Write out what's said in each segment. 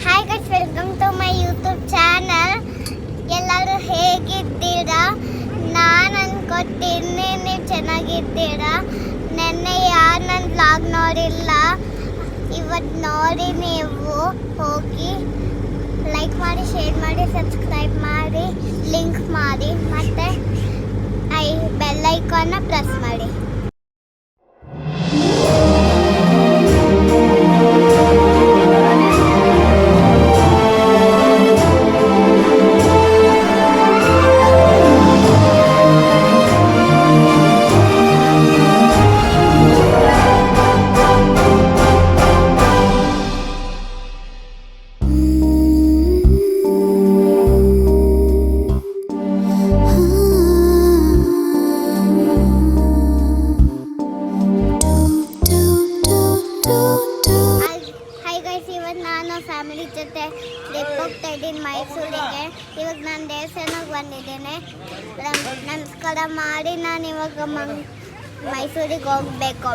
Hi guys, welcome to my YouTube channel. ಎಲ್ಲರೂ ಹೇಗಿದ್ದೀರಾ? ನಾನು ಅನ್ಕೋತೀನಿ ನೀವು ಚೆನ್ನಾಗಿದ್ದೀರಾ. ನೆನ್ನೆ ಯಾರು ನನ್ನ ಬ್ಲಾಗ್ ನೋಡಿಲ್ಲ, ಇವತ್ತು ನೋಡಿ ನೀವು ಹೋಗಿ ಲೈಕ್ ಮಾಡಿ, ಶೇರ್ ಮಾಡಿ, ಸಬ್ಸ್ಕ್ರೈಬ್ ಮಾಡಿ, ಲಿಂಕ್ ಮಾಡಿ ಮತ್ತು ಬೆಲ್ ಐಕಾನ್ನ ಪ್ರೆಸ್ ಮಾಡಿ. ನಾನು ಫ್ಯಾಮಿಲಿ ಜೊತೆ ಟ್ರಿಪ್ ಹೋಗ್ತಾ ಇದ್ದೀನಿ ಮೈಸೂರಿಗೆ. ಇವಾಗ ನಾನು ದೇವಸ್ಥಾನಕ್ಕೆ ಬಂದಿದ್ದೇನೆ. ನಮಸ್ಕಾರ ಮಾಡಿ ನಾನು ಇವಾಗ ಮೈಸೂರಿಗೆ ಹೋಗಬೇಕು.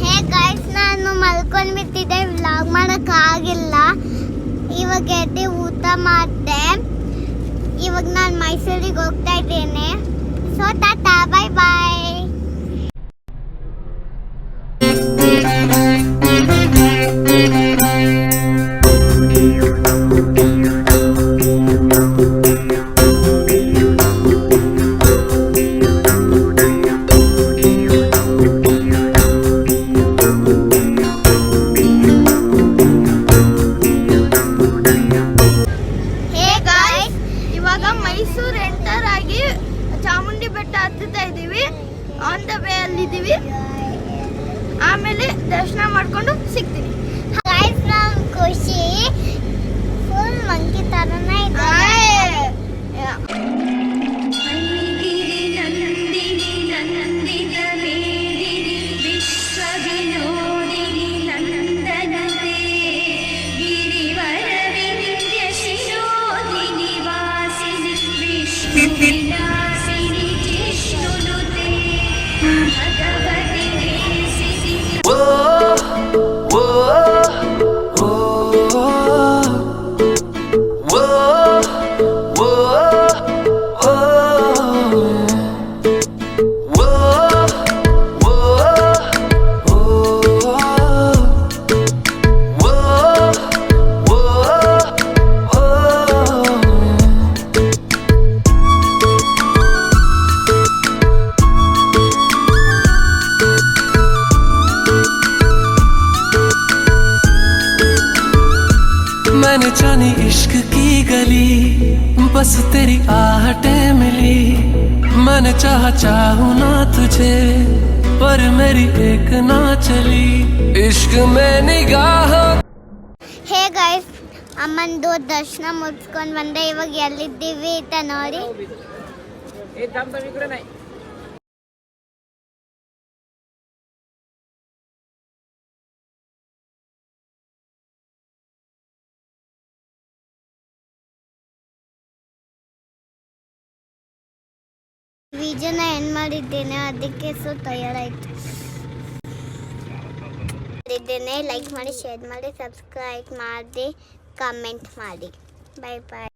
ಹೇ ಗೈಸ್, ನಾನು ಮಲ್ಕೊಂಡು ಬಿಟ್ಟಿದ್ದೆ, ವ್ಲಾಗ್ ಮಾಡೋಕ್ಕಾಗಿಲ್ಲ. ಇವಾಗ ಎದ್ದು ಊಟ ಮಾಡಿದೆ. ಇವಾಗ ನಾನು ಮೈಸೂರಿಗೆ ಹೋಗ್ತಾ ಇದ್ದೇನೆ. So tata, bye bye. Mysuru enter ಆಗಿ ಚಾಮುಂಡಿ ಬೆಟ್ಟ ಹತ್ತುತ್ತಾ ಇದ್ದೀವಿ. ಆನ್ ದ ವೇ ಅಲ್ಲಿದ್ದೀವಿ. ಆಮೇಲೆ ದರ್ಶನ ಮಾಡ್ಕೊಂಡು ಸಿಗ್ತೀನಿ. ಖುಷಿ ಫುಲ್ ಮಂಕಿ ತರನೇ ಇದೆ. मैंने जानी इश्क की गली, बस तेरी आहटें मिली. मैंने चाहूँ ना तुझे, पर मेरी एक ना चली. इश्क में निगाहों. ಹೇ ಗೈಸ್, ಅಮ್ಮಂದು ದರ್ಶನ ಮುಗಿಸ್ಕೊಂಡು ಬಂದೆ. ಇವಾಗ ಎಲ್ಲಿದ್ದೀವಿ ಅಂತ ನೋಡಿ. ವಿಡಿಯೋನ ಎಂಡ್ ಮಾಡಿದ್ದೇನೆ, ಅದಕ್ಕೆ ತಯಾರಾಯಿತು. ಲೈಕ್ ಮಾಡಿ, ಶೇರ್ ಮಾಡಿ, ಸಬ್ಸ್ಕ್ರೈಬ್ ಮಾಡಿ, ಕಮೆಂಟ್ ಮಾಡಿ. ಬಾಯ್ ಬಾಯ್.